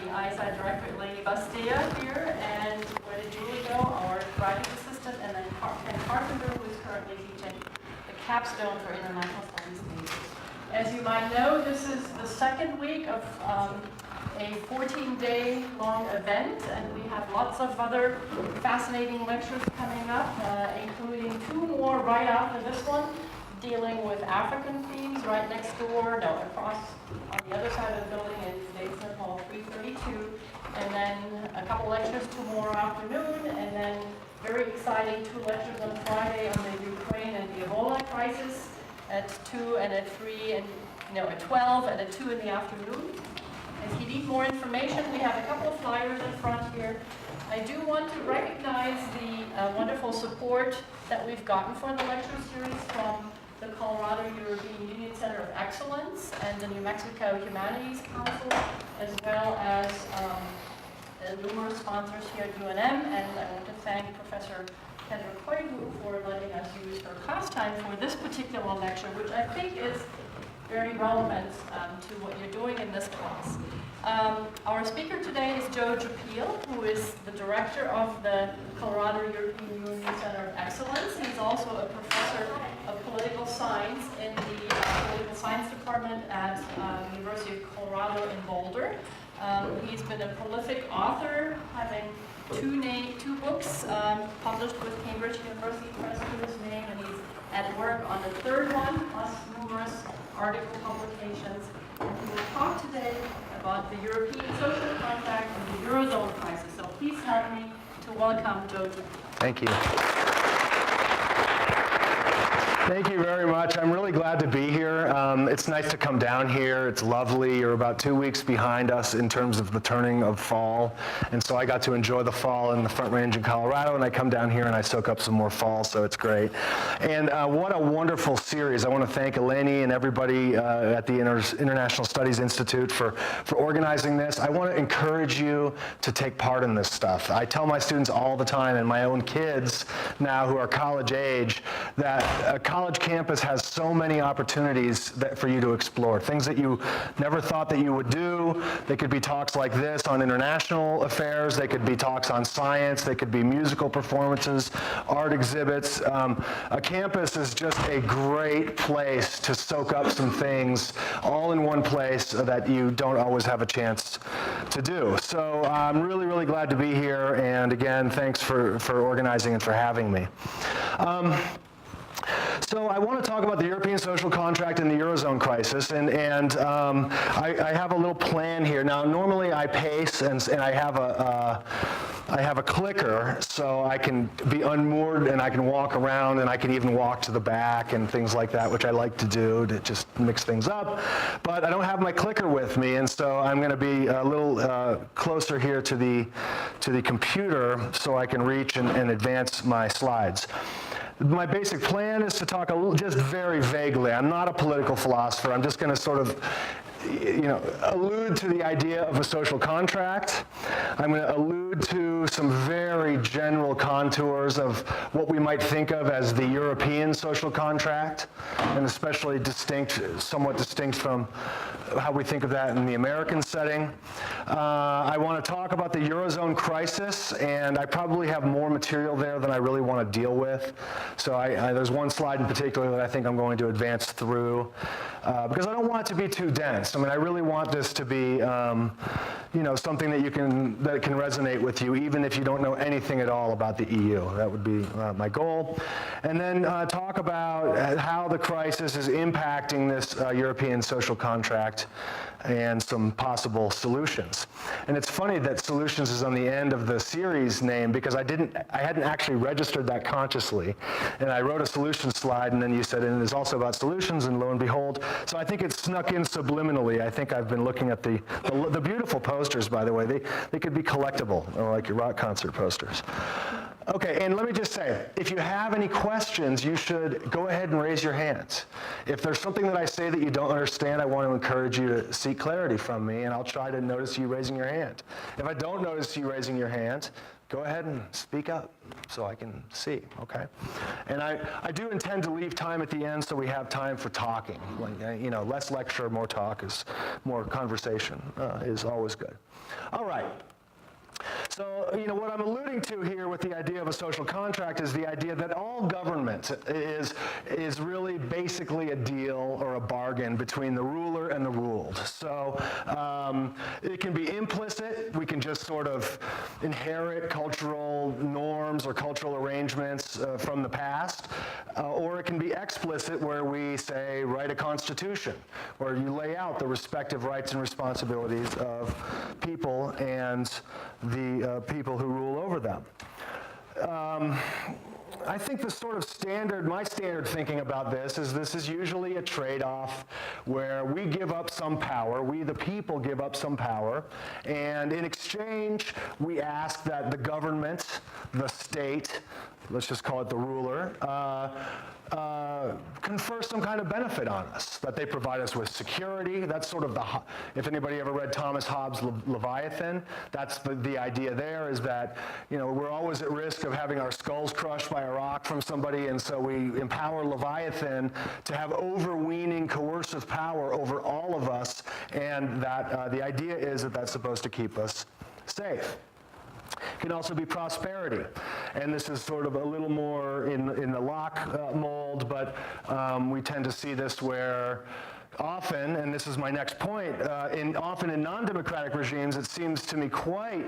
the ISI director, Eleni Bastia here, and where did Julie go? Our writing assistant, and then Ken Carpenter, who is currently teaching the capstone for international studies majors. As you might know, this is the second week of a 14-day long event, and we have lots of other fascinating lectures coming up, including 2 more right after this one, dealing with African themes right next door, across on the other side of the building in Basement Hall 332, and then a couple lectures tomorrow afternoon, and then very exciting 2 lectures on Friday on the Ukraine and the Ebola crisis at 2 and at 3 and at 12 and at 2 in the afternoon. If you need more information, we have a couple of flyers in front here. I do want to recognize the wonderful support that we've gotten for the lecture series from the Colorado European Union Center of Excellence and the New Mexico Humanities Council, as well as numerous sponsors here at UNM. And I want to thank Professor Kendra Koivu for letting us use her class time for this particular lecture, which I think is very relevant to what you're doing in this class. Our speaker today is Joe Jupille, who is the director of the Colorado European Union Center of Excellence. He's also a professor of political science in the political science department at the University of Colorado in Boulder. He's been a prolific author, having 2 books published with Cambridge University Press to his name, and he's at work on the 3rd one, plus numerous article publications. And he will talk today about the European social contract and the Eurozone crisis. So please help me to welcome Joe Jupille. Thank you. Thank you very much. I'm really glad to be here. It's nice to come down here. It's lovely. You're about 2 weeks behind us in terms of the turning of fall. And so I got to enjoy the fall in the Front Range in Colorado, and I come down here and I soak up some more fall, so it's great. And what a wonderful series. I want to thank Eleni and everybody at the International Studies Institute for organizing this. I want to encourage you to take part in this stuff. I tell my students all the time, and my own kids now who are college age, that a college campus has so many opportunities for you to explore, things that you never thought that you would do. They could be talks like this on international affairs, they could be talks on science, they could be musical performances, art exhibits. A campus is just a great place to soak up some things all in one place that you don't always have a chance to do. So I'm really, really glad to be here, and again, thanks for organizing and for having me. So I want to talk about the European social contract and the Eurozone crisis, and I have a little plan here. Now, normally I pace, and I have a clicker, so I can be unmoored, and I can walk around, and I can even walk to the back and things like that, which I like to do to just mix things up. But I don't have my clicker with me, and so I'm going to be a little closer here to the computer so I can reach and advance my slides. My basic plan is to talk just very vaguely. I'm not a political philosopher. I'm just going to sort of allude to the idea of a social contract. I'm going to allude to some very general contours of what we might think of as the European social contract, and especially somewhat distinct from how we think of that in the American setting. I want to talk about the Eurozone crisis, and I probably have more material there than I really want to deal with. So there's one slide in particular that I think I'm going to advance through because I don't want it to be too dense. I mean, I really want this to be, something that can resonate with you, even if you don't know anything at all about the EU. That would be my goal. And then talk about how the crisis is impacting this European social contract and some possible solutions. And it's funny that solutions is on the end of the series name because I hadn't actually registered that consciously. And I wrote a solution slide, and then you said, and it is also about solutions, and lo and behold. So I think it snuck in subliminally. I think I've been looking at the beautiful posters, by the way. They could be collectible, or like your rock concert posters. Okay, and let me just say, if you have any questions, you should go ahead and raise your hands. If there's something that I say that you don't understand, I want to encourage you to seek clarity from me, and I'll try to notice you raising your hand. If I don't notice you raising your hand, Go ahead and speak up so I can see, okay? And I do intend to leave time at the end so we have time for talking. Like, you know, less lecture, more talk is, more conversation is always good. All right. So, you know, what I'm alluding to here with the idea of a social contract is the idea that all government is really basically a deal or a bargain between the ruler and the ruled. So it can be implicit. We can just sort of inherit cultural norms or cultural arrangements from the past. Or it can be explicit, where we say, write a constitution, where you lay out the respective rights and responsibilities of people and the people who rule over them. I think the sort of my standard thinking about this is usually a trade-off where we give up some power, we the people give up some power, and in exchange we ask that the government, the state, let's just call it the ruler, confer some kind of benefit on us, that they provide us with security. That's sort of if anybody ever read Thomas Hobbes' Leviathan, that's the idea there, is that, you know, we're always at risk of having our skulls crushed by a rock from somebody, and so we empower Leviathan to have overweening coercive power over all of us, and that the idea is that that's supposed to keep us safe. It can also be prosperity, and this is sort of a little more in the Locke mold, but we tend to see this where often, and this is my next point, often in non-democratic regimes, it seems to me quite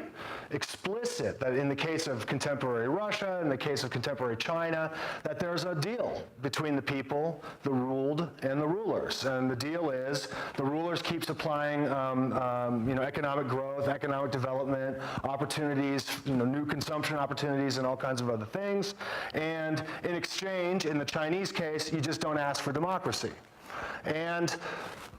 explicit that in the case of contemporary Russia, in the case of contemporary China, that there's a deal between the people, the ruled, and the rulers. And the deal is the rulers keep supplying you know, economic growth, economic development, opportunities, you know, new consumption opportunities, and all kinds of other things. And in exchange, in the Chinese case, you just don't ask for democracy. And,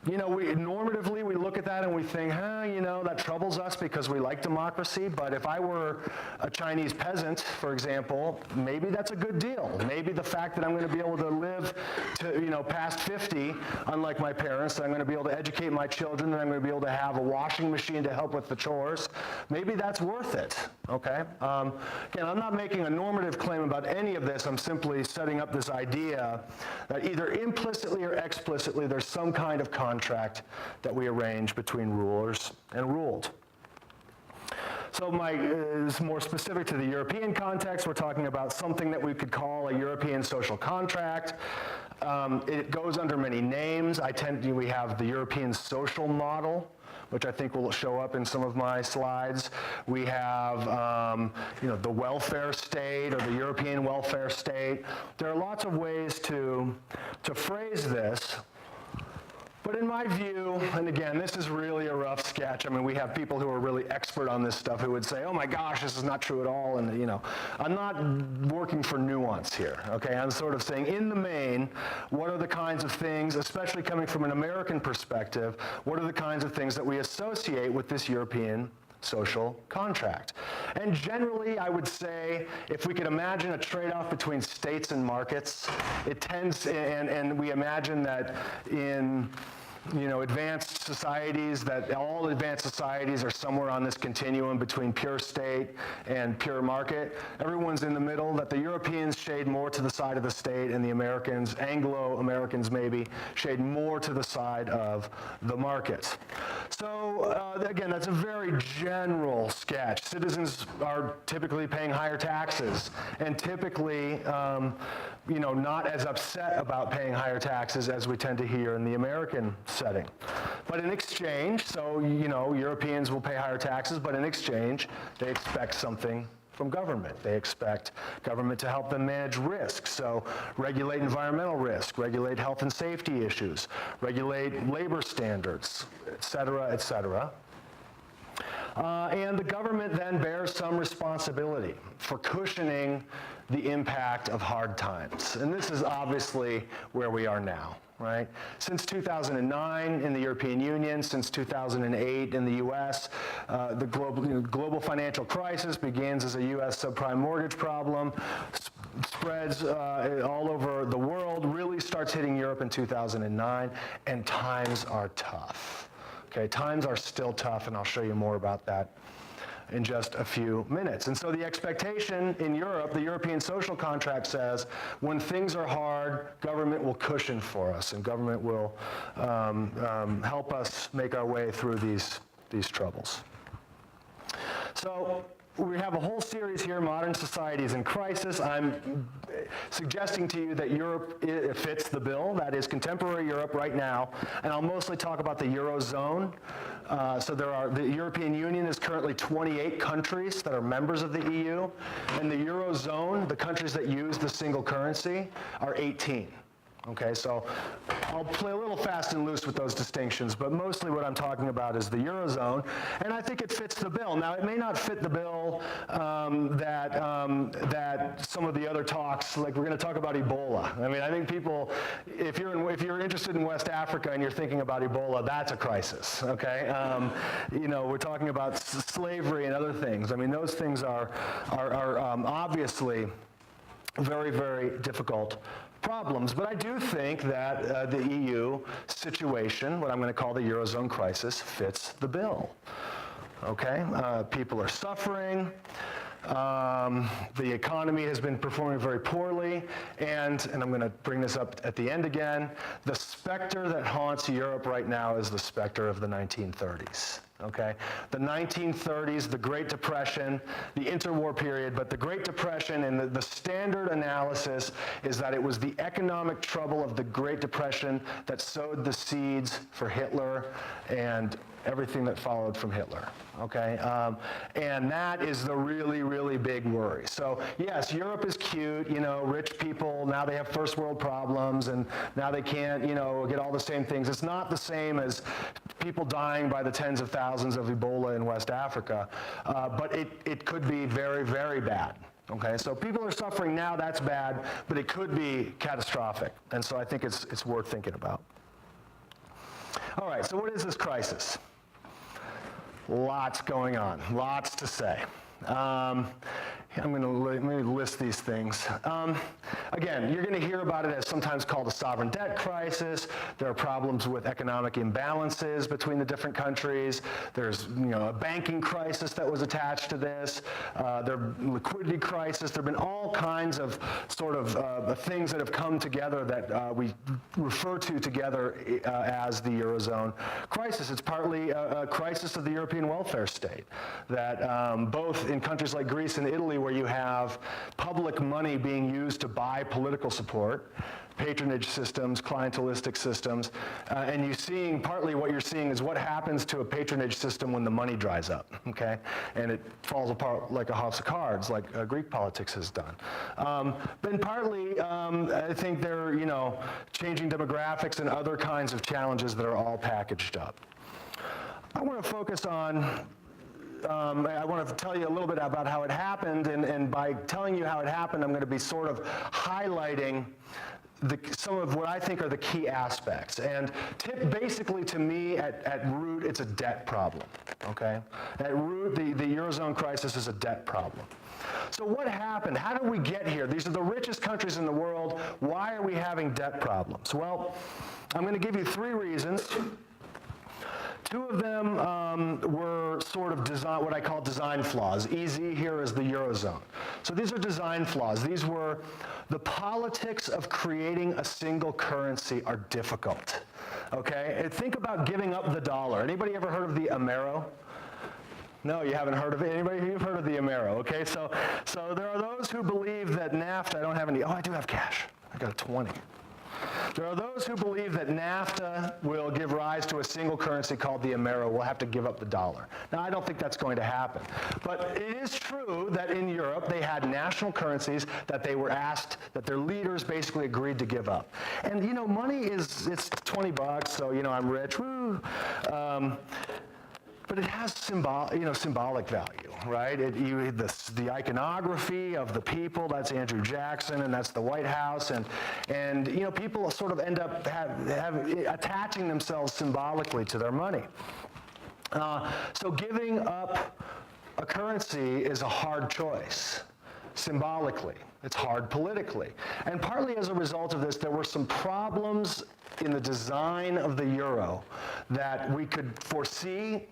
you know, normatively we look at that and we think, you know, that troubles us because we like democracy, but if I were a Chinese peasant, for example, maybe that's a good deal. Maybe the fact that I'm going to be able to live to, you know, past 50, unlike my parents, that I'm going to be able to educate my children, that I'm going to be able to have a washing machine to help with the chores, maybe that's worth it, okay? Again, I'm not making a normative claim about any of this. I'm simply setting up this idea that either implicitly or explicitly there's some kind of contract that we arrange between rulers and ruled. So is more specific to the European context. We're talking about something that we could call a European social contract. It goes under many names. We have the European social model, which I think will show up in some of my slides. We have, you know, the welfare state or the European welfare state. There are lots of ways to phrase this. But in my view, and again, this is really a rough sketch. I mean, we have people who are really expert on this stuff who would say, oh my gosh, this is not true at all. And, you know, I'm not working for nuance here, okay? I'm sort of saying, in the main, what are the kinds of things, especially coming from an American perspective, what are the kinds of things that we associate with this European social contract? And generally, I would say, if we could imagine a trade-off between states and markets, it tends, and we imagine that in, you know, advanced societies, that all advanced societies are somewhere on this continuum between pure state and pure market. Everyone's in the middle, that the Europeans shade more to the side of the state, and the Americans, Anglo-Americans maybe, shade more to the side of the market. So again, that's a very general sketch. Citizens are typically paying higher taxes, and typically, you know, not as upset about paying higher taxes as we tend to hear in the American setting. But in exchange, so, you know, Europeans will pay higher taxes, but in exchange, they expect something from government. They expect government to help them manage risk, so regulate environmental risk, regulate health and safety issues, regulate labor standards, et cetera, et cetera. And the government then bears some responsibility for cushioning the impact of hard times. And this is obviously where we are now, right? Since 2009 in the European Union, since 2008 in the US, the global financial crisis begins as a US subprime mortgage problem, spreads all over the world, really starts hitting Europe in 2009, and times are tough. Okay, times are still tough, and I'll show you more about that in just a few minutes. And so the expectation in Europe, the European social contract says, when things are hard, government will cushion for us, and government will help us make our way through these troubles. So we have a whole series here, Modern Societies in Crisis. I'm suggesting to you that Europe fits the bill, that is contemporary Europe right now, and I'll mostly talk about the Eurozone. The European Union is currently 28 countries that are members of the EU, and the Eurozone, the countries that use the single currency, are 18. Okay, so I'll play a little fast and loose with those distinctions, but mostly what I'm talking about is the Eurozone, and I think it fits the bill. Now, it may not fit the bill that some of the other talks, like we're going to talk about Ebola. I mean, I think people, if you're interested in West Africa and you're thinking about Ebola, that's a crisis, okay? We're talking about slavery and other things. I mean, those things are obviously very, very difficult problems. But I do think that the EU situation, what I'm going to call the Eurozone crisis, fits the bill. Okay? People are suffering. The economy has been performing very poorly, and I'm going to bring this up at the end again, the specter that haunts Europe right now is the specter of the 1930s. Okay? The 1930s, the Great Depression, the interwar period, but the Great Depression and the standard analysis is that it was the economic trouble of the Great Depression that sowed the seeds for Hitler and everything that followed from Hitler, okay? And that is the really, really big worry. So yes, Europe is cute, rich people, now they have first world problems, and now they can't, get all the same things. It's not the same as people dying by the tens of thousands of Ebola in West Africa, but it could be very, very bad. Okay, so people are suffering now, that's bad, but it could be catastrophic. And so I think it's worth thinking about. All right, so what is this crisis? Lots going on, lots to say. Let me list these things. Again, you're going to hear about it as sometimes called a sovereign debt crisis. There are problems with economic imbalances between the different countries. There's a banking crisis that was attached to this. Liquidity crisis. There have been all kinds of sort of things that have come together that we refer to together as the Eurozone crisis. It's partly a crisis of the European welfare state, that both in countries like Greece and Italy, where you have public money being used to buy political support, patronage systems, clientelistic systems, and partly what you're seeing is what happens to a patronage system when the money dries up, okay? And it falls apart like a house of cards, like Greek politics has done. But partly, I think they're, changing demographics and other kinds of challenges that are all packaged up. I want to focus on I want to tell you a little bit about how it happened, and by telling you how it happened, I'm going to be sort of highlighting some of what I think are the key aspects. And basically, to me, at root, it's a debt problem, okay? At root, the Eurozone crisis is a debt problem. So what happened? How did we get here? These are the richest countries in the world. Why are we having debt problems? Well, I'm going to give you 3 reasons. 2 of them were sort of what I call design flaws. Easy here is the Eurozone. So these are design flaws. These were the politics of creating a single currency are difficult. Okay? And think about giving up the dollar. Anybody ever heard of the Amero? No, you haven't heard of it. Anybody who've heard of the Amero? Okay, so there are those who believe that NAFTA, I don't have any, I do have cash. I got a 20. There are those who believe that NAFTA will give rise to a single currency called the Amero. We'll have to give up the dollar. Now, I don't think that's going to happen. But it is true that in Europe, they had national currencies that they were asked, that their leaders basically agreed to give up. And, money it's $20, so, I'm rich, woo. But it has symbolic value, right? The iconography of the people, that's Andrew Jackson, and that's the White House, and people sort of end up attaching themselves symbolically to their money. So giving up a currency is a hard choice. Symbolically. It's hard politically. And partly as a result of this, there were some problems in the design of the euro that we could foresee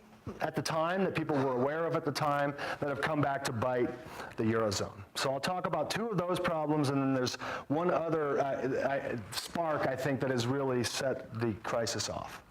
at the time, that people were aware of at the time, that have come back to bite the Eurozone. So I'll talk about two of those problems, and then there's one other spark, I think, that has really set the crisis off.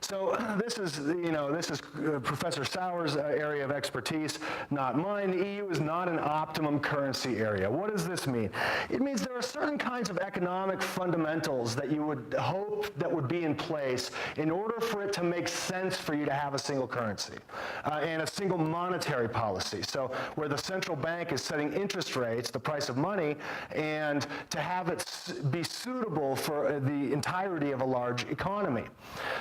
So this is Professor Sauer's area of expertise, not mine. The EU is not an optimum currency area. What does this mean? It means there are certain kinds of economic fundamentals that you would hope that would be in place in order for it to make sense for you to have a single currency and a single monetary policy. So where the central bank is setting interest rates, the price of money, and to have it be suitable for the entirety of a large economy.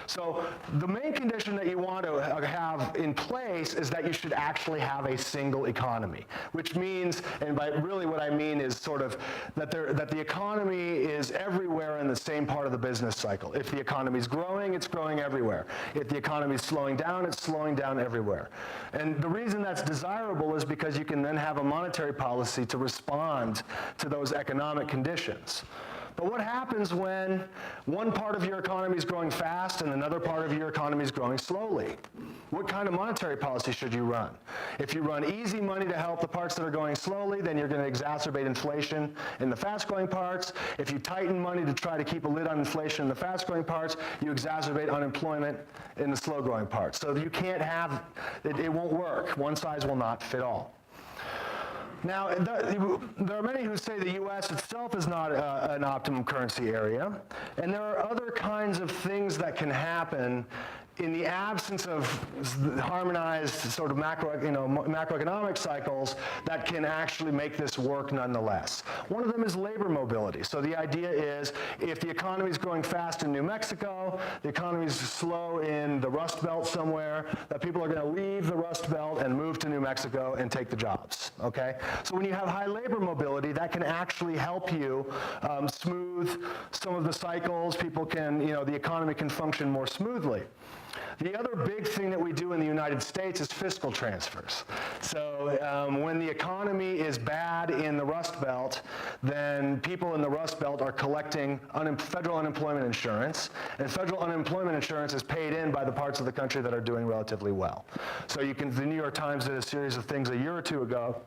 So the main condition that you want to have in place is that you should actually have a single economy, which means, and by really what I mean is sort of that the economy is everywhere in the same part of the business cycle. If the economy is growing, it's growing everywhere. If the economy is slowing down, it's slowing down everywhere. And the reason that's desirable is because you can then have a monetary policy to respond to those economic conditions. But what happens when one part of your economy is growing fast and another part of your economy is growing slowly? What kind of monetary policy should you run? If you run easy money to help the parts that are going slowly, then you're going to exacerbate inflation in the fast-growing parts. If you tighten money to try to keep a lid on inflation in the fast-growing parts, you exacerbate unemployment in the slow-growing parts. So you can't have, it won't work. One size will not fit all. Now, there are many who say the U.S. itself is not an optimum currency area, and there are other kinds of things that can happen in the absence of harmonized sort of macroeconomic cycles that can actually make this work nonetheless. One of them is labor mobility. So the idea is if the economy is growing fast in New Mexico, the economy is slow in the Rust Belt somewhere, that people are going to leave the Rust Belt and move to New Mexico and take the jobs, okay? So when you have high labor mobility, that can actually help you smooth some of the cycles. People can, the economy can function more smoothly. The other big thing that we do in the United States is fiscal transfers. So when the economy is bad in the Rust Belt, then people in the Rust Belt are collecting federal unemployment insurance, and federal unemployment insurance is paid in by the parts of the country that are doing relatively well. So the New York Times did a series of things a year or two ago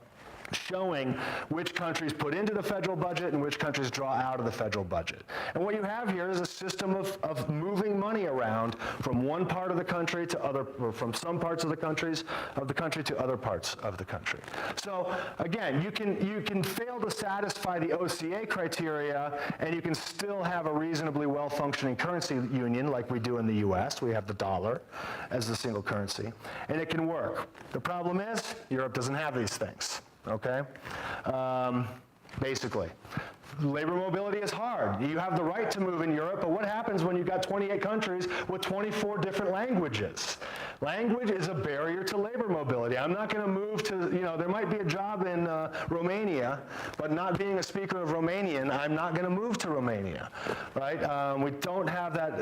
showing which countries put into the federal budget and which countries draw out of the federal budget. And what you have here is a system of moving money around from one part of the country to other, or from some parts of the country to other parts of the country. So again, you can fail to satisfy the OCA criteria, and you can still have a reasonably well-functioning currency union like we do in the US. We have the dollar as the single currency, and it can work. The problem is Europe doesn't have these things. Okay? Basically. Labor mobility is hard. You have the right to move in Europe, but what happens when you've got 28 countries with 24 different languages? Language is a barrier to labor mobility. I'm not going to move to, there might be a job in Romania, but not being a speaker of Romanian, I'm not going to move to Romania, right? We don't have that,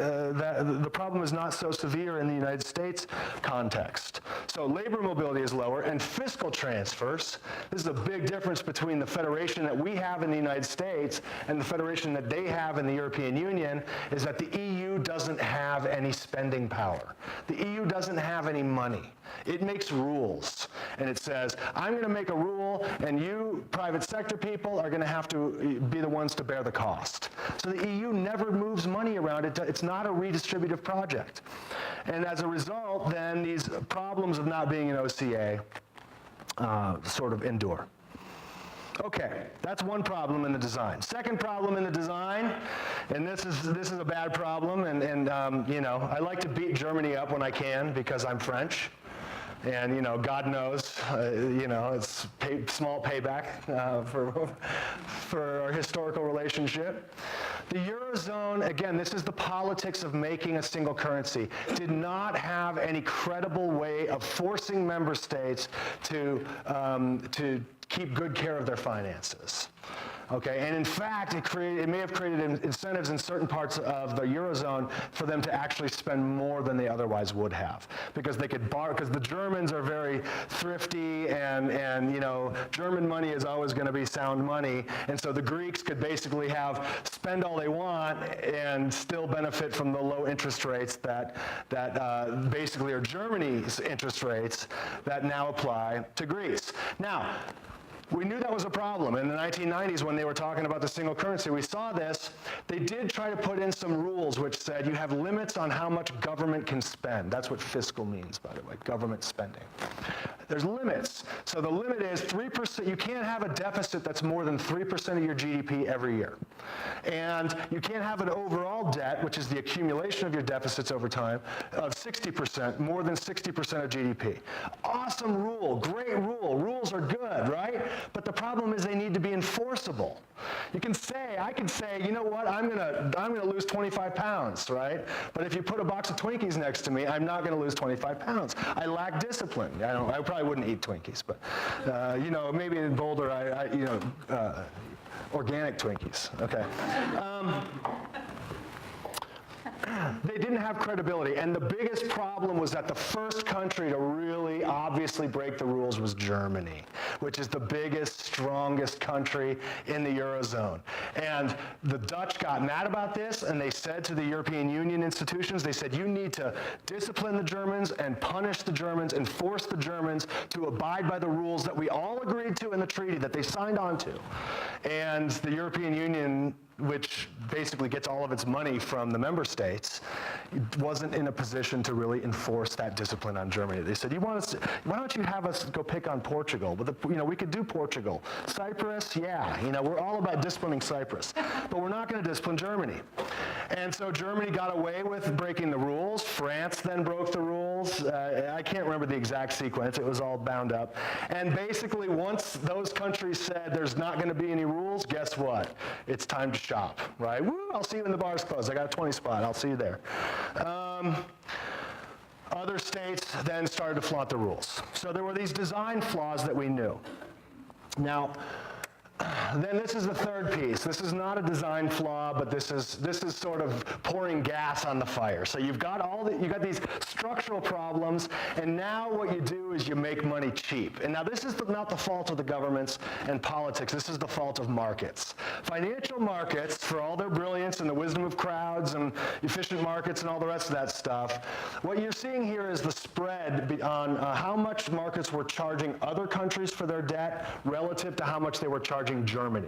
the problem is not so severe in the United States context. So labor mobility is lower, and fiscal transfers, this is a big difference between the federation that we have in the United States and the federation that they have in the European Union, is that the EU doesn't have any spending power. The EU doesn't have any money. It makes rules, and it says, I'm going to make a rule, and you private sector people are going to have to be the ones to bear the cost. So the EU never moves money around. It's not a redistributive project. And as a result, then these problems of not being an OCA sort of endure. Okay, that's one problem in the design. Second problem in the design, and this is a bad problem, and I like to beat Germany up when I can because I'm French, and God knows, it's small payback for our historical relationship. The Eurozone, again, this is the politics of making a single currency, did not have any credible way of forcing member states to keep good care of their finances. Okay, and in fact, it may have created incentives in certain parts of the Eurozone for them to actually spend more than they otherwise would have, because they could borrow, because the Germans are very thrifty, and you know, German money is always going to be sound money, and so the Greeks could basically spend all they want and still benefit from the low interest rates that basically are Germany's interest rates that now apply to Greece. Now, we knew that was a problem. In the 1990s, when they were talking about the single currency, we saw this. They did try to put in some rules which said you have limits on how much government can spend. That's what fiscal means, by the way, government spending. There's limits. So the limit is 3%. You can't have a deficit that's more than 3% of your GDP every year. And you can't have an overall debt, which is the accumulation of your deficits over time, of 60%, more than 60% of GDP. Awesome rule, great rule. Rules are good, right? But the problem is they need to be enforceable. I can say, you know what, I'm gonna lose 25 pounds, right? But if you put a box of Twinkies next to me, I'm not gonna lose 25 pounds. I lack discipline. I probably wouldn't eat Twinkies, but you know, maybe in Boulder, organic Twinkies, okay. They didn't have credibility, and the biggest problem was that the first country to really obviously break the rules was Germany, which is the biggest, strongest country in the Eurozone. And the Dutch got mad about this, and they said to the European Union institutions, they said, you need to discipline the Germans and punish the Germans and force the Germans to abide by the rules that we all agreed to in the treaty that they signed on to. And the European Union, which basically gets all of its money from the member states, wasn't in a position to really enforce that discipline on Germany. They said, why don't you have us go pick on Portugal? But we could do Portugal. Cyprus, yeah, we're all about disciplining Cyprus, but we're not going to discipline Germany. And so Germany got away with breaking the rules. France then broke the rules. I can't remember the exact sequence. It was all bound up. And basically, once those countries said there's not going to be any rules, guess what? It's time to shop, right? Woo, I'll see you when the bar's closed. I got a 20 spot. I'll see you there. Other states then started to flaunt the rules. So there were these design flaws that we knew. Now, then this is the third piece. This is not a design flaw, but this is sort of pouring gas on the fire. So you've got these structural problems, and now what you do is you make money cheap. And now this is not the fault of the governments and politics. This is the fault of markets. Financial markets, for all their brilliance and the wisdom of crowds and efficient markets and all the rest of that stuff, what you're seeing here is the spread on how much markets were charging other countries for their debt relative to how much they were charging Germany.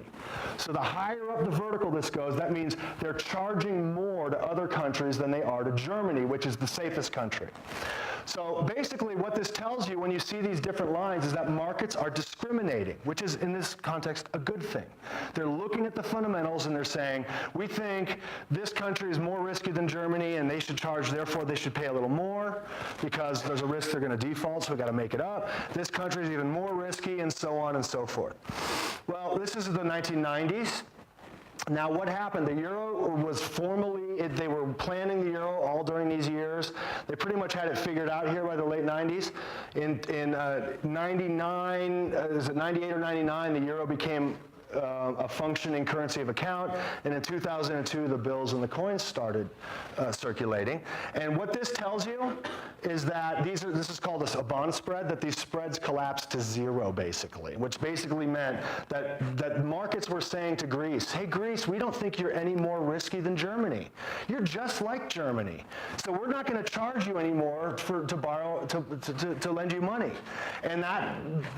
So the higher up the vertical this goes, that means they're charging more to other countries than they are to Germany, which is the safest country. So basically what this tells you when you see these different lines is that markets are discriminating, which is in this context a good thing. They're looking at the fundamentals and they're saying, we think this country is more risky than Germany and they should charge, therefore they should pay a little more because there's a risk they're going to default, so we've got to make it up. This country is even more risky, and so on and so forth. Well, this is the 1990s. Now, what happened? The euro was they were planning the euro all during these years. They pretty much had it figured out here by the late 90s. In 99, is it 98 or 99, the euro became a functioning currency of account, and in 2002 the bills and the coins started circulating. And what this tells you is that this is called a bond spread, that these spreads collapsed to zero basically, which basically meant that markets were saying to Greece, hey Greece, we don't think you're any more risky than Germany. You're just like Germany. So we're not going to charge you anymore to lend you money. And that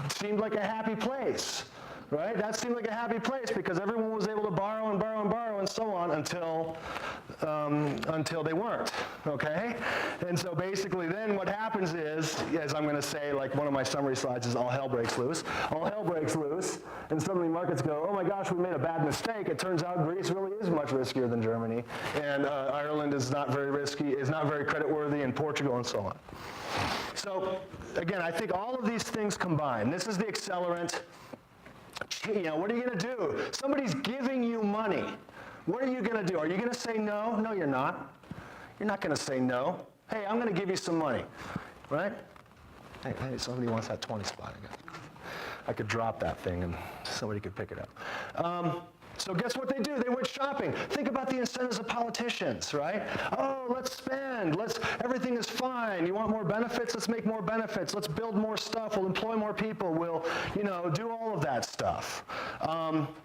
seemed like a happy place. Right? That seemed like a happy place because everyone was able to borrow and borrow and borrow and so on until they weren't, okay? And so basically then what happens is, as I'm going to say, like one of my summary slides is all hell breaks loose. All hell breaks loose, and suddenly markets go, oh my gosh, we made a bad mistake. It turns out Greece really is much riskier than Germany, and Ireland is not very risky, is not very creditworthy, and Portugal and so on. So again, I think all of these things combined, this is the accelerant. What are you going to do? Somebody's giving you money. What are you going to do? Are you going to say no? No, you're not. You're not going to say no. Hey, I'm going to give you some money, right? Hey, somebody wants that 20 spot. I could drop that thing and somebody could pick it up. So guess what they do? They went shopping. Think about the incentives of politicians, right? Oh, let's spend. Everything is fine. You want more benefits? Let's make more benefits. Let's build more stuff. We'll employ more people. We'll, do all of that stuff.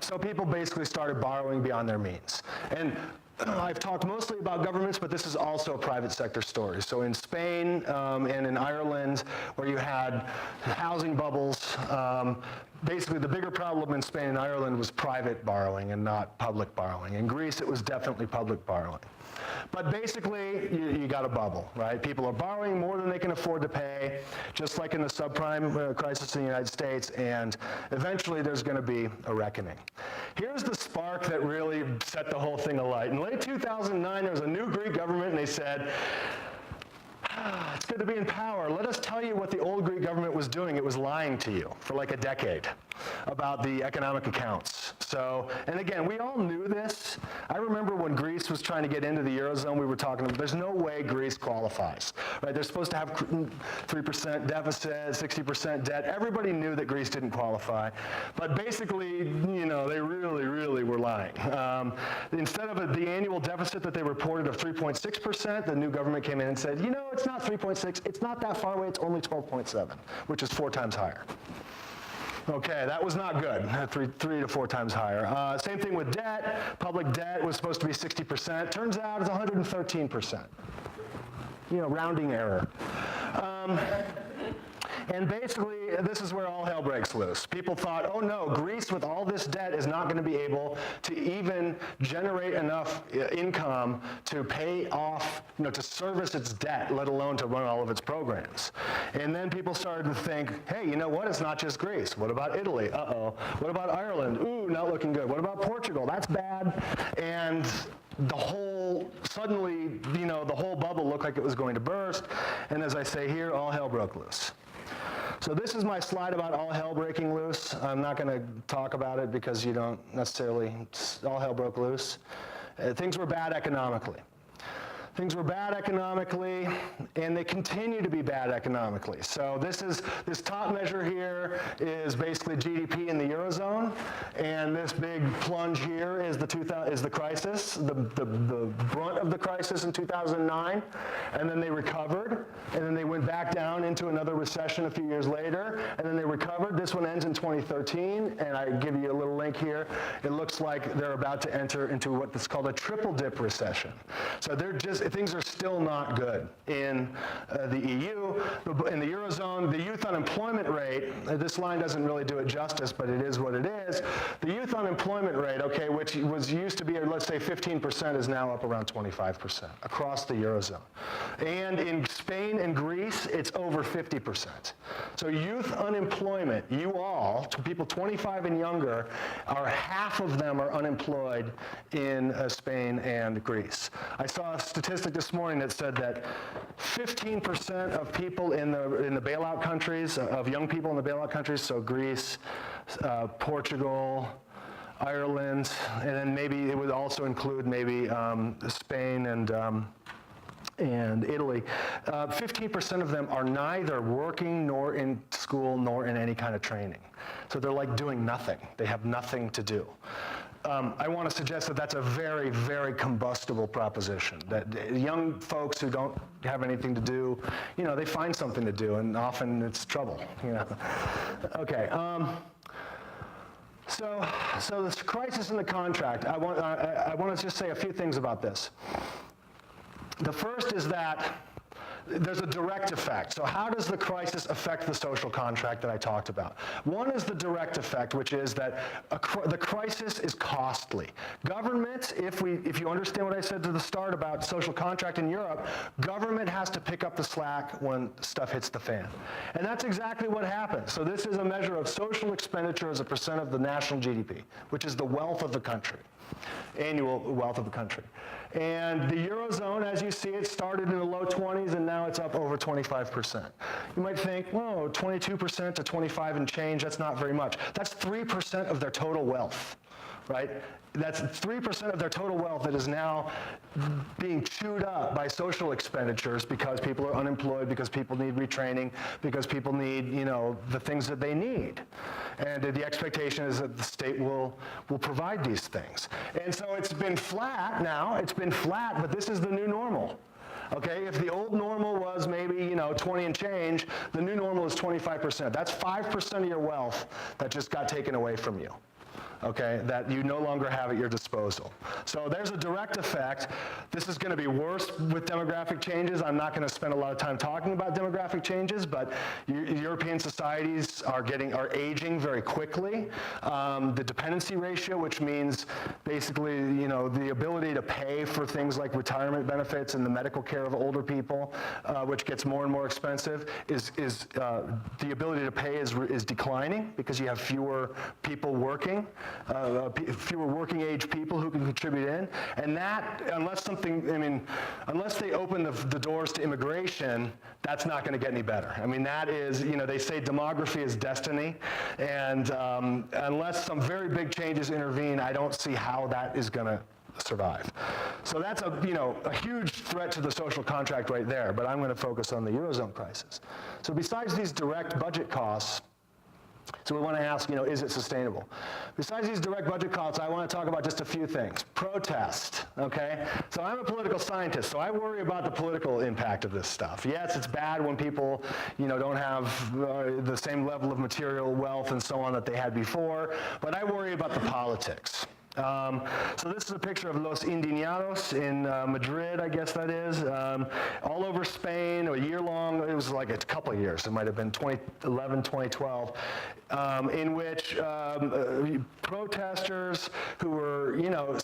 So people basically started borrowing beyond their means. And I've talked mostly about governments, but this is also a private sector story. So in Spain and in Ireland, where you had housing bubbles, basically the bigger problem in Spain and Ireland was private borrowing and not public borrowing. In Greece, it was definitely public borrowing. But basically, you got a bubble, right? People are borrowing more than they can afford to pay, just like in the subprime crisis in the United States, and eventually there's going to be a reckoning. Here's the spark that really set the whole thing alight. In late 2009, there was a new Greek government, and they said, it's good to be in power. Let us tell you what the old Greek government was doing. It was lying to you for like a decade about the economic accounts. So, and again, we all knew this. I remember when Greece was trying to get into the Eurozone, we were talking about, there's no way Greece qualifies, right? They're supposed to have 3% deficit, 60% debt. Everybody knew that Greece didn't qualify. But basically, they really, really were lying. Instead of the annual deficit that they reported of 3.6%, the new government came in and said, it's not 3.6, it's not that far away, it's only 12.7, which is 4 times higher. Okay, that was not good, 3 to 4 times higher. Same thing with debt. Public debt was supposed to be 60%. Turns out it's 113%. Rounding error. And basically, this is where all hell breaks loose. People thought, oh no, Greece with all this debt is not going to be able to even generate enough income to pay off, to service its debt, let alone to run all of its programs. And then people started to think, hey, you know what? It's not just Greece. What about Italy? Uh-oh. What about Ireland? Ooh, not looking good. What about Portugal? That's bad. And suddenly, the whole bubble looked like it was going to burst. And as I say here, all hell broke loose. So this is my slide about all hell breaking loose. I'm not going to talk about it because you don't necessarily, all hell broke loose. Things were bad economically. Things were bad economically, and they continue to be bad economically. So this top measure here is basically GDP in the Eurozone, and this big plunge here is the crisis, the brunt of the crisis in 2009, and then they recovered, and then they went back down into another recession a few years later, and then they recovered. This one ends in 2013, and I give you a little link here. It looks like they're about to enter into what's called a triple dip recession. So things are still not good in the EU. In the Eurozone, the youth unemployment rate, this line doesn't really do it justice, but it is what it is. The youth unemployment rate, okay, which used to be, let's say 15%, is now up around 25% across the Eurozone. And in Spain and Greece, it's over 50%. So youth unemployment, people 25 and younger, half of them are unemployed in Spain and Greece. I saw a statistic this morning that said that 15% of people in the bailout countries, of young people in the bailout countries, so Greece, Portugal, Ireland, and then maybe it would also include maybe Spain and Italy, 15% of them are neither working nor in school nor in any kind of training. So they're like doing nothing. They have nothing to do. I want to suggest that that's a very, very combustible proposition, that young folks who don't have anything to do, they find something to do, and often it's trouble, Okay. So this crisis in the contract, I want to just say a few things about this. The first is that there's a direct effect. So how does the crisis affect the social contract that I talked about? One is the direct effect, which is that the crisis is costly. Government, if you understand what I said to the start about social contract in Europe, government has to pick up the slack when stuff hits the fan. And that's exactly what happens. So this is a measure of social expenditure as a percent of the national GDP, which is the wealth of the country, annual wealth of the country. And the Eurozone, as you see, it started in the low 20s, and now it's up over 25%. You might think, whoa, 22% to 25 and change, that's not very much. That's 3% of their total wealth. right? That's 3% of their total wealth that is now being chewed up by social expenditures because people are unemployed, because people need retraining, because people need, you know, the things that they need. And the expectation is that the state will provide these things. And so it's been flat now, it's been flat, but this is the new normal. Okay, if the old normal was maybe, you know, 20 and change, the new normal is 25%. That's 5% of your wealth that just got taken away from you. Okay, that you no longer have at your disposal. So there's a direct effect. This is going to be worse with demographic changes. I'm not going to spend a lot of time talking about demographic changes, but European societies are aging very quickly. The dependency ratio, which means basically, you know, the ability to pay for things like retirement benefits and the medical care of older people, which gets more and more expensive, is the ability to pay is declining because you have fewer people working. Fewer working age people who can contribute in, and that, unless they open the doors to immigration, that's not going to get any better. I mean, that is, you know, they say demography is destiny, and unless some very big changes intervene, I don't see how that is going to survive. So that's a huge threat to the social contract right there, but I'm going to focus on the Eurozone crisis. So besides these direct budget costs, so we want to ask, you know, is it sustainable? Besides these direct budget costs, I want to talk about just a few things. Protest, okay? So I'm a political scientist, so I worry about the political impact of this stuff. Yes, it's bad when people, you know, don't have the same level of material wealth and so on that they had before, but I worry about the politics. So this is a picture of Los Indignados in Madrid, I guess that is, all over Spain, a year long, it was like a couple of years, it might have been 2011, 2012, in which protesters who were, you know,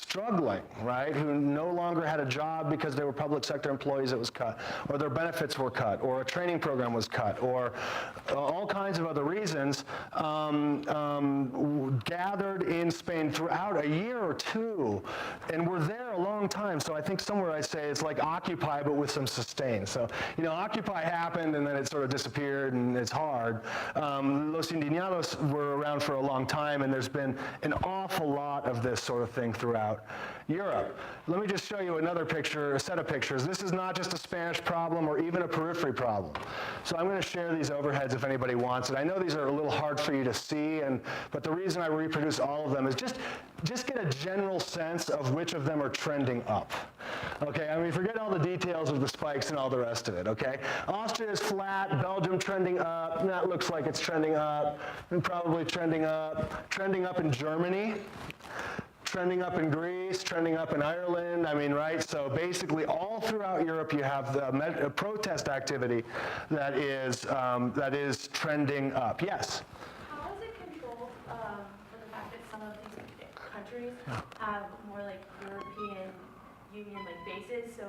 struggling, right, who no longer had a job because they were public sector employees that was cut, or their benefits were cut, or a training program was cut, or all kinds of other reasons, gathered in Spain throughout a year or two, and were there a long time. So I think somewhere I say it's like Occupy, but with some sustain. So, you know, Occupy happened, and then it sort of disappeared, and it's hard. Los Indignados were around for a long time, and there's been an awful lot of this sort of thing throughout Europe. Let me just show you another picture, a set of pictures. This is not just a Spanish problem or even a periphery problem. So I'm going to share these overheads if anybody wants it. I know these are a little hard for you to see, but the reason I reproduce all of them is just get a general sense of which of them are trending up. Okay, I mean, forget all the details of the spikes and all the rest of it, okay? Austria is flat, Belgium trending up, that looks like it's trending up, and probably trending up in Germany, trending up in Greece, trending up in Ireland, I mean, right? So basically all throughout Europe you have the protest activity that is trending up. Yes? How is it controlled for the fact that some of these countries have more like European Union like bases? So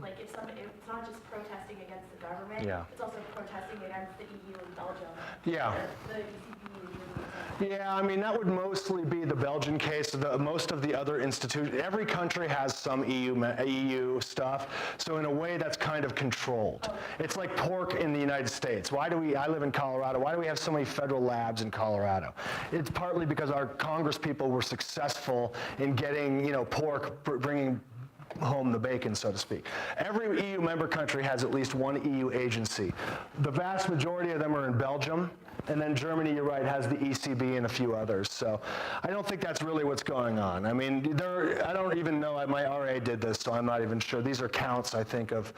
like it's not just protesting against the government, it's also protesting against the EU and Belgium. Yeah. The ECB and Eurozone. Yeah, I mean, that would mostly be the Belgian case. Most of the other institutions, every country has some EU stuff, so in a way that's kind of controlled. It's like pork in the United States. I live in Colorado, why do we have so many federal labs in Colorado? It's partly because our Congress people were successful in getting, you know, pork, bringing home the bacon, so to speak. Every EU member country has at least one EU agency. The vast majority of them are in Belgium, and then Germany, you're right, has the ECB and a few others. So I don't think that's really what's going on. I mean, I don't even know, my RA did this, so I'm not even sure. These are counts, I think, of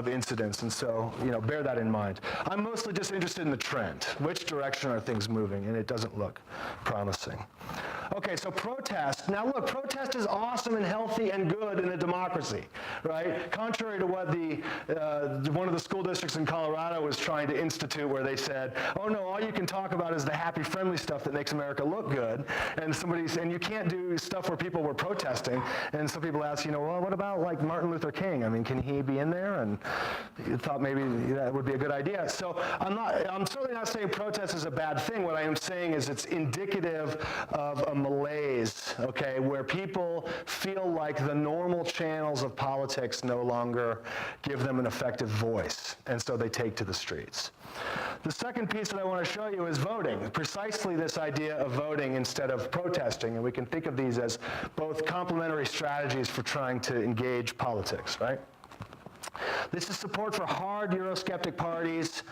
incidents, and so, you know, bear that in mind. I'm mostly just interested in the trend. Which direction are things moving? And it doesn't look promising. Okay, so protest. Now look, protest is awesome and healthy and good in a democracy, right? Contrary to what one of the school districts in Colorado was trying to institute, where they said, oh no, all you can talk about is the happy, friendly stuff that makes America look good, and you can't do stuff where people were protesting, and some people ask, you know, well, what about like Martin Luther King? I mean, can he be in there? And you thought maybe that would be a good idea. So I'm certainly not saying protest is a bad thing. What I am saying is it's indicative of a malaise, okay, where people feel like the normal channels of politics no longer give them an effective voice, and so they take to the streets. The second piece that I want to show you is voting, precisely this idea of voting instead of protesting, and we can think of these as both complementary strategies for trying to engage politics, right? This is support for hard Eurosceptic parties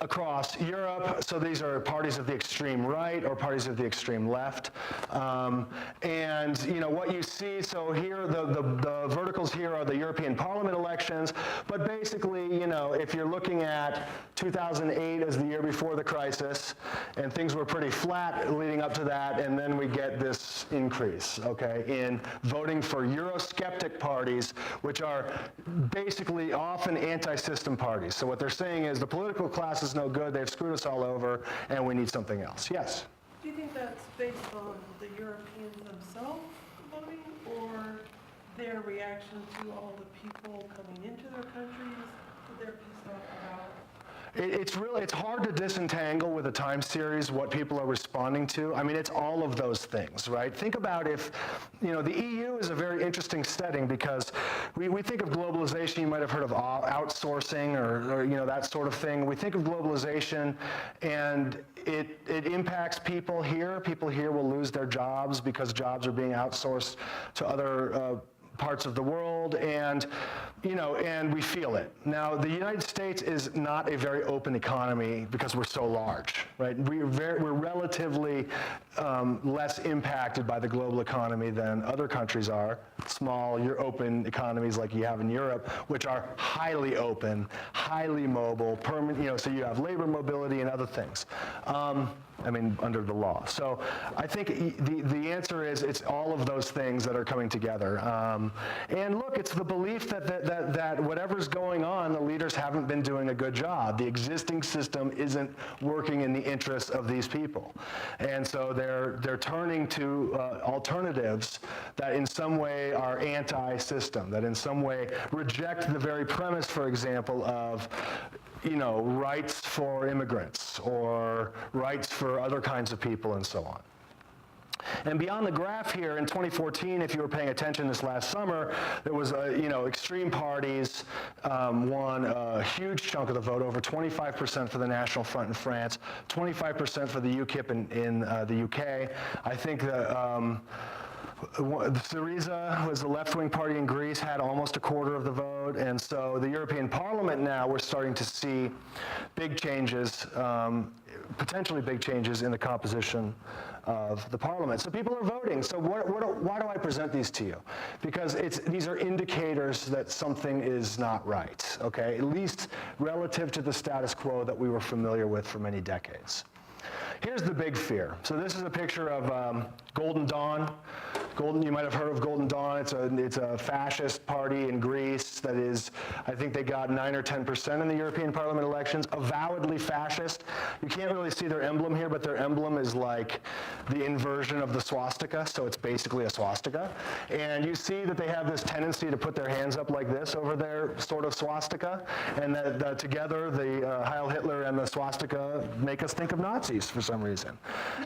across Europe. So these are parties of the extreme right or parties of the extreme left. And you know what you see, so here the verticals here are the European Parliament elections, but basically, you know, if you're looking at 2008 as the year before the crisis, and things were pretty flat leading up to that, and then we get this increase, okay, in voting for Eurosceptic parties, which are basically often anti-system parties. So what they're saying is the political class is no good, they've screwed us all over, and we need something else. Yes? Do you think that's based on the Europeans themselves voting, or their reaction to all the people coming into their countries that they're pissed off about? It's hard to disentangle with a time series what people are responding to. I mean, it's all of those things, right? Think about if, you know, the EU is a very interesting setting because we think of globalization, you might have heard of outsourcing or you know, that sort of thing. We think of globalization and it impacts people here. People here will lose their jobs because jobs are being outsourced to other parts of the world, and you know, and we feel it. Now, the United States is not a very open economy because we're so large, right? We're relatively less impacted by the global economy than other countries are. Small, open economies like you have in Europe, which are highly open, highly mobile, permanent. You know, so you have labor mobility and other things. I mean, under the law. So I think the answer is it's all of those things that are coming together. And look, it's the belief that whatever's going on, the leaders haven't been doing a good job. The existing system isn't working in the interests of these people. And so they're turning to alternatives that in some way are anti-system, that in some way reject the very premise, for example, of you know, rights for immigrants or rights for other kinds of people and so on. And beyond the graph here, in 2014, if you were paying attention this last summer, there was, you know, extreme parties won a huge chunk of the vote, over 25% for the National Front in France, 25% for the UKIP in the UK. I think that Syriza was the left-wing party in Greece, had almost a quarter of the vote, and so the European Parliament now, we're starting to see big changes, potentially big changes in the composition of the parliament. So people are voting. So why do I present these to you? Because these are indicators that something is not right, okay? At least relative to the status quo that we were familiar with for many decades. Here's the big fear. So this is a picture of Golden Dawn. You might have heard of Golden Dawn. It's a fascist party in Greece that is, I think they got 9 or 10% in the European Parliament elections, avowedly fascist. You can't really see their emblem here, but their emblem is like the inversion of the swastika, so it's basically a swastika. And you see that they have this tendency to put their hands up like this over their sort of swastika, and that together the Heil Hitler and the swastika make us think of Nazis for some reason.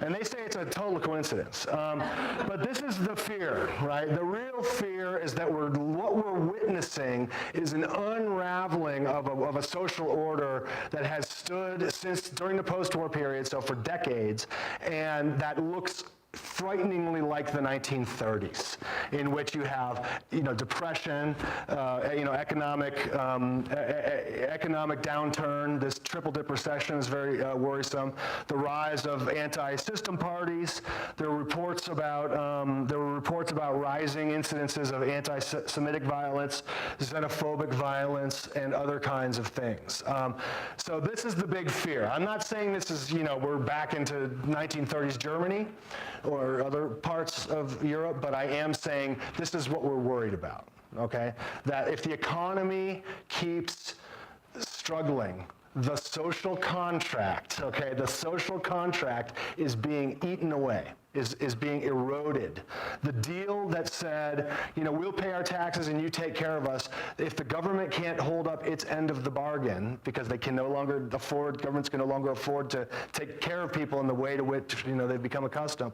And they say it's a total coincidence. But this is the fear, right? The real fear is that what we're witnessing is an unraveling of a social order that has stood since during the post-war period, so for decades, and that looks frighteningly like the 1930s, in which you have, you know, depression, you know, economic downturn. This triple-dip recession is very worrisome. The rise of anti-system parties. There were reports about rising incidences of anti-Semitic violence, xenophobic violence, and other kinds of things. So this is the big fear. I'm not saying this is, you know, we're back into 1930s Germany or other parts of Europe, but I am saying this is what we're worried about, okay? That if the economy keeps struggling, the social contract, okay, the social contract is being eaten away. is being eroded. The deal that said, we'll pay our taxes and you take care of us, if the government can't hold up its end of the bargain because they can no longer afford, governments can no longer afford to take care of people in the way to which, they've become accustomed,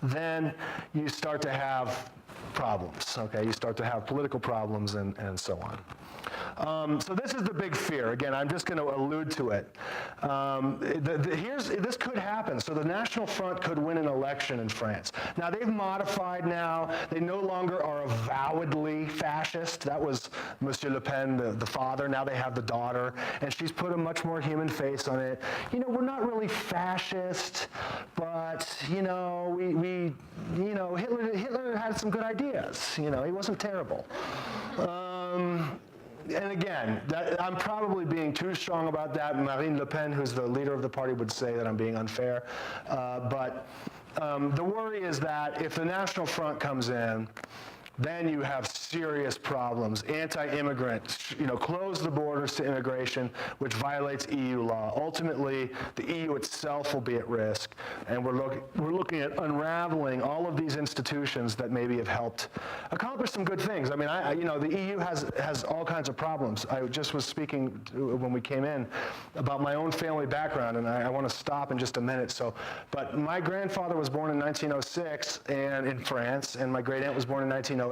then you start to have problems, okay? You start to have political problems and so on. So this is the big fear. Again, I'm just going to allude to it. This could happen. So the National Front could win an election in France. Now, they've modified now. They no longer are avowedly fascist. That was Monsieur Le Pen, the father. Now they have the daughter, and she's put a much more human face on it. We're not really fascist, but, Hitler had some good ideas. He wasn't terrible. And again, I'm probably being too strong about that. Marine Le Pen, who's the leader of the party, would say that I'm being unfair. But the worry is that if the National Front comes in, then you have serious problems. Anti-immigrant, close the borders to immigration, which violates EU law. Ultimately, the EU itself will be at risk, and we're looking at unraveling all of these institutions that maybe have helped accomplish some good things. I mean, the EU has all kinds of problems. I just was speaking when we came in about my own family background, and I want to stop in just a minute. But my grandfather was born in 1906 and in France, and my great aunt was born in 1908,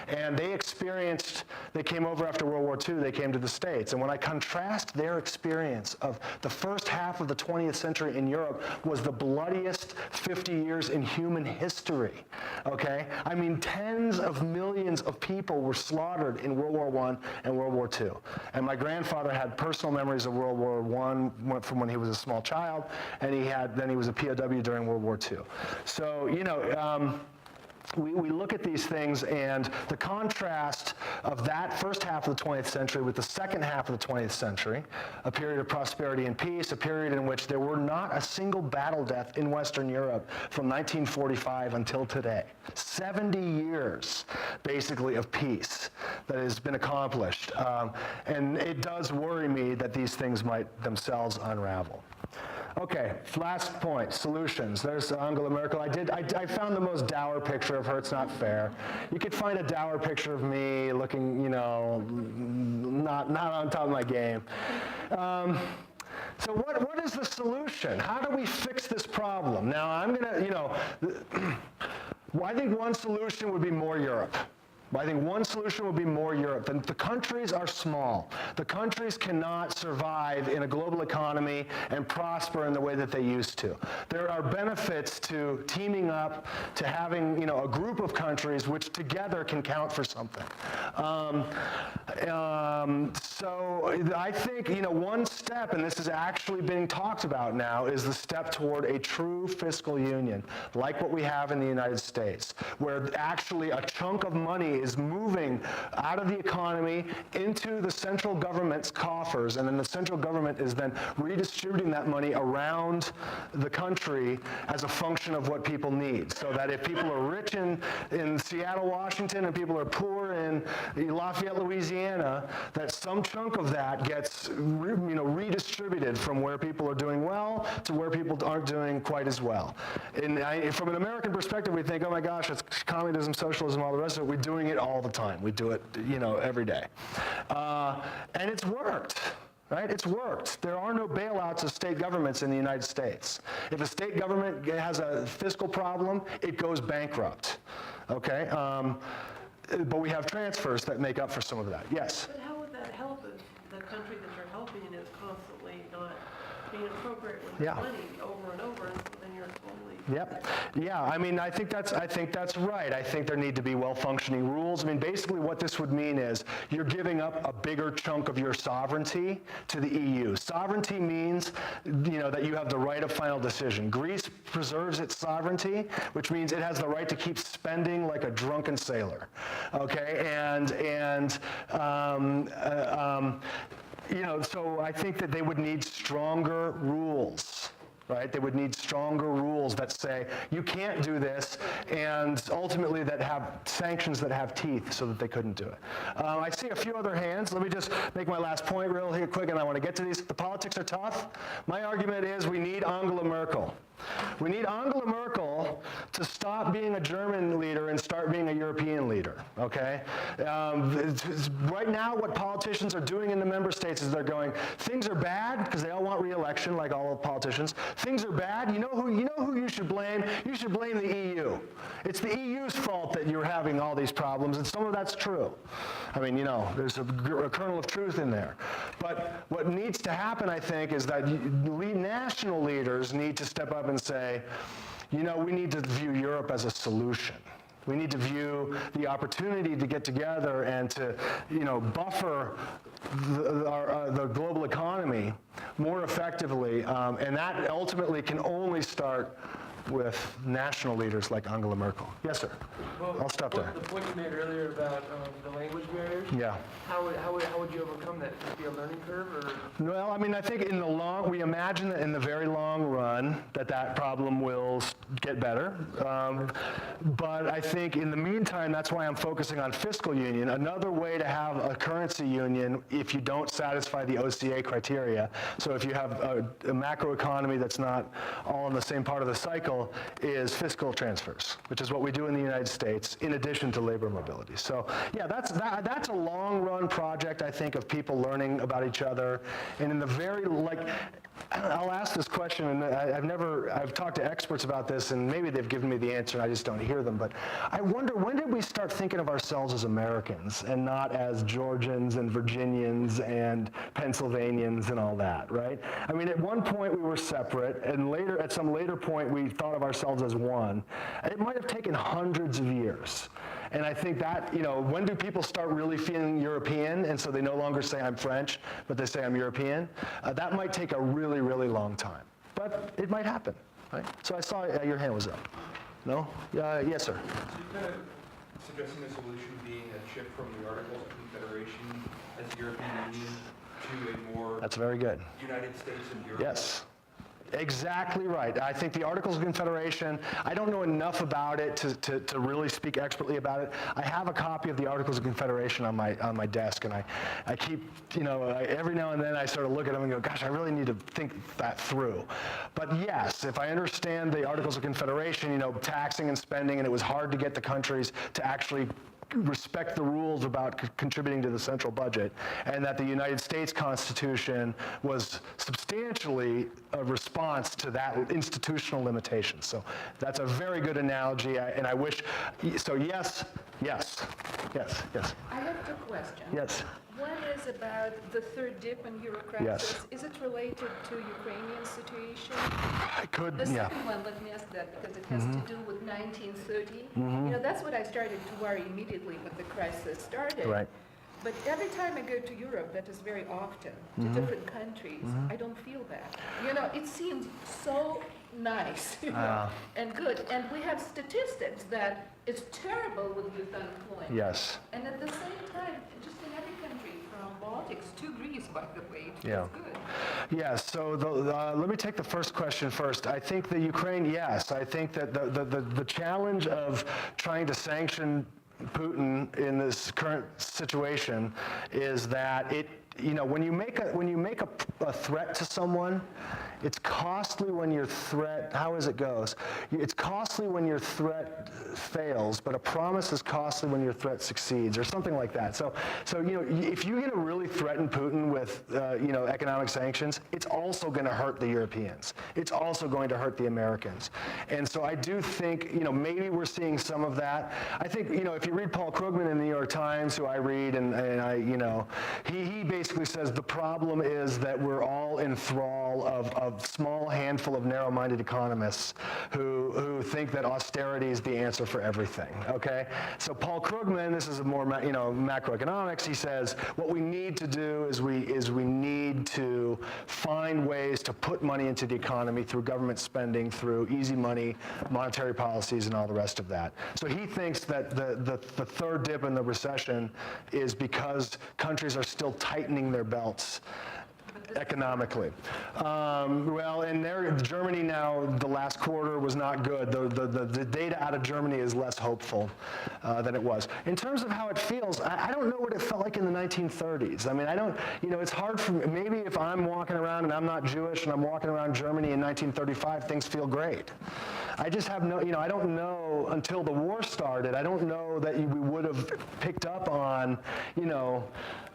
and they came over after World War II, they came to the States, and when I contrast their experience of the first half of the 20th century in Europe was the bloodiest 50 years in human history, okay? I mean, tens of millions of people were slaughtered in World War I and World War II, and my grandfather had personal memories of World War I from when he was a small child, and then he was a POW during World War II. So, we look at these things, and the contrast of that first half of the 20th century with the second half of the 20th century, a period of prosperity and peace, a period in which there were not a single battle death in Western Europe from 1945 until today. 70 years, basically, of peace that has been accomplished. And it does worry me that these things might themselves unravel. Okay, last point, solutions. There's Angela Merkel. I found the most dour picture of her. It's not fair. You could find a dour picture of me looking, not on top of my game. So what is the solution? How do we fix this problem? Now, I'm going to, I think one solution would be more Europe. I think one solution would be more Europe. The countries are small. The countries cannot survive in a global economy and prosper in the way that they used to. There are benefits to teaming up, to having a group of countries which together can count for something. So I think one step, and this is actually being talked about now, is the step toward a true fiscal union, like what we have in the United States, where actually a chunk of money is moving out of the economy into the central government's coffers, and then the central government is then redistributing that money around the country as a function of what people need. So that if people are rich in Seattle, Washington, and people are poor in Lafayette, Louisiana, that some chunk of that gets redistributed from where people are doing well to where people aren't doing quite as well. And from an American perspective, we think, oh my gosh, it's communism, socialism, all the rest of it. We're doing it all the time. We do it, every day. And it's worked. Right? It's worked. There are no bailouts of state governments in the United States. If a state government has a fiscal problem, it goes bankrupt. Okay? But we have transfers that make up for some of that. Yes? But how would that help if the country that you're helping is constantly not being appropriate with the money over and over, and so then you're totally... Yep. Yeah, I mean, I think that's right. I think there need to be well-functioning rules. I mean, basically what this would mean is you're giving up a bigger chunk of your sovereignty to the EU. Sovereignty means, that you have the right of final decision. Greece preserves its sovereignty, which means it has the right to keep spending like a drunken sailor. Okay? So I think that they would need stronger rules. Right? They would need stronger rules that say, you can't do this, and ultimately that have sanctions that have teeth so that they couldn't do it. I see a few other hands. Let me just make my last point real quick, and I want to get to these. The politics are tough. My argument is we need Angela Merkel. We need Angela Merkel to stop being a German leader and start being a European leader, okay? Right now, what politicians are doing in the member states is they're going, things are bad, because they all want re-election, like all politicians. Things are bad. You know who you should blame? You should blame the EU. It's the EU's fault that you're having all these problems, and some of that's true. I mean, there's a kernel of truth in there. But what needs to happen, I think, is that national leaders need to step up and say, we need to view Europe as a solution. We need to view the opportunity to get together and to, buffer the global economy more effectively, and that ultimately can only start with national leaders like Angela Merkel. Yes, sir. Well, I'll stop there. The point you made earlier about the language barriers. Yeah. How would you overcome that? Would it be a learning curve, or? Well, I mean, I think we imagine that in the very long run that problem will get better. But I think in the meantime, that's why I'm focusing on fiscal union. Another way to have a currency union, if you don't satisfy the OCA criteria, so if you have a macroeconomy that's not all in the same part of the cycle, is fiscal transfers, which is what we do in the United States, in addition to labor mobility. So, yeah, that's a long-run project, I think, of people learning about each other. And in the very, I'll ask this question, and I've talked to experts about this, and maybe they've given me the answer, and I just don't hear them, but I wonder, when did we start thinking of ourselves as Americans and not as Georgians and Virginians and Pennsylvanians and all that, right? I mean, at one point we were separate, and at some later point we thought of ourselves as one. It might have taken hundreds of years. And I think that, when do people start really feeling European, and so they no longer say I'm French, but they say I'm European? That might take a really, really long time. But it might happen, right? So I saw your hand was up. No? Yes, sir. So you're kind of suggesting the solution being a shift from the Articles of Confederation as the European Union to a more That's very good. United States of Europe? Yes. Exactly right. I think the Articles of Confederation, I don't know enough about it to really speak expertly about it. I have a copy of the Articles of Confederation on my desk, and I keep, every now and then I sort of look at them and go, gosh, I really need to think that through. But yes, if I understand the Articles of Confederation, taxing and spending, and it was hard to get the countries to actually respect the rules about contributing to the central budget, and that the United States Constitution was substantially a response to that institutional limitation. So that's a very good analogy, and I wish, so yes. I have two questions. Yes. One is about the third dip in euro crisis. Yes. Is it related to Ukrainian situation? I could, The yeah. second one, let me ask that because it has to do with 1930. That's what I started to worry immediately when the crisis started. Right. But every time I go to Europe, that is very often, to different countries, I don't feel that. It seems so nice and good. And we have statistics that it's terrible with youth unemployment. Yes. And at the same time, just in every country, from Baltics to Greece, by the way, it's good. Yeah, so let me take the first question first. I think the Ukraine, yes. I think that the challenge of trying to sanction Putin in this current situation is that when you make a threat to someone, it's costly when your threat, how as it goes, it's costly when your threat fails, but a promise is costly when your threat succeeds, or something like that. So if you're going to really threaten Putin with economic sanctions, it's also going to hurt the Europeans. It's also going to hurt the Americans. And so I do think maybe we're seeing some of that. I think if you read Paul Krugman in the New York Times, who I read, and I he basically says the problem is that we're all in thrall of small handful of narrow-minded economists who think that austerity is the answer for everything, okay? So Paul Krugman, this is more macroeconomics, he says what we need to do is we need to find ways to put money into the economy through government spending, through easy money, monetary policies, and all the rest of that. So he thinks that the third dip in the recession is because countries are still tightening their belts. economically. Well, and Germany now, the last quarter was not good. The data out of Germany is less hopeful than it was. In terms of how it feels, I don't know what it felt like in the 1930s. I mean, I don't, it's hard for me. Maybe if I'm walking around and I'm not Jewish and I'm walking around Germany in 1935, things feel great. I just have no, I don't know until the war started, I don't know that we would have picked up on,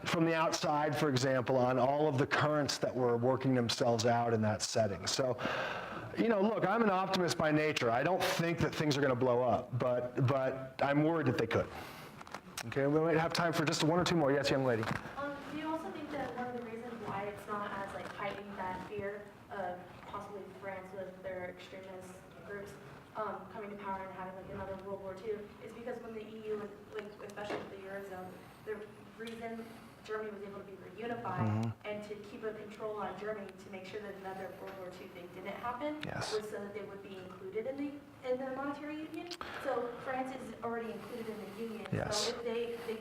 from the outside, for example, on all of the currents that were working themselves out in that setting. So, look, I'm an optimist by nature. I don't think that things are going to blow up, but I'm worried that they could. Okay, we might have time for just one or two more. Yes, young lady. Do you also think that one of the reasons why it's not as heightened that fear of possibly France with their extremist groups coming to power and having another World War II is because when the EU, especially with the Eurozone, the reason Germany was able to be reunified and to keep a control on Germany to make sure that another World War II thing didn't happen was so that they would be included in the monetary union. So France is already included in the union. Yes. So if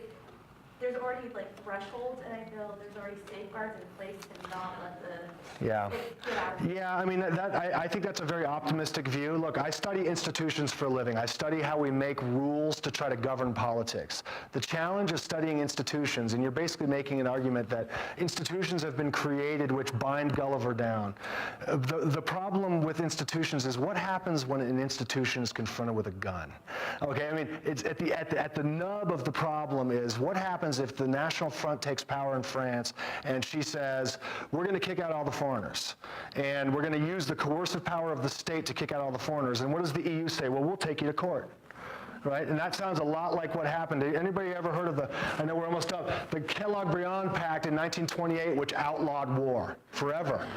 there's already thresholds, and I feel there's already safeguards in place to not let the Yeah. get out of Yeah, I mean, I think that's a very optimistic view. Look, I study institutions for a living. I study how we make rules to try to govern politics. The challenge of studying institutions, and you're basically making an argument that institutions have been created which bind Gulliver down. The problem with institutions is what happens when an institution is confronted with a gun. Okay, I mean, it's at the nub of the problem is what happens if the National Front takes power in France and she says, we're going to kick out all the foreigners, and we're going to use the coercive power of the state to kick out all the foreigners. And what does the EU say? Well, we'll take you to court. Right? And that sounds a lot like what happened. Anybody ever heard of I know we're almost up, the Kellogg-Briand Pact in 1928, which outlawed war forever.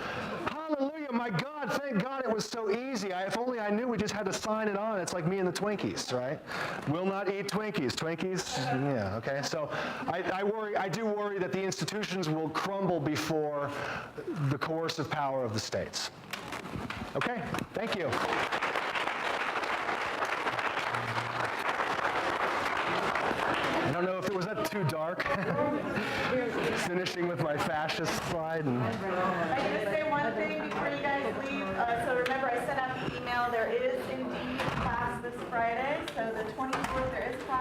Hallelujah, my God, thank God it was so easy. If only I knew we just had to sign it on. It's like me and the Twinkies, right? Will not eat Twinkies. Twinkies? Yeah, okay. So I do worry that the institutions will crumble before the coercive power of the states. Okay, thank you. I don't know if it was that too dark. Finishing with my fascist slide. I'm going to say one thing before you guys leave. So remember, I sent out the email. There is indeed class this Friday. So the 24th, there is class.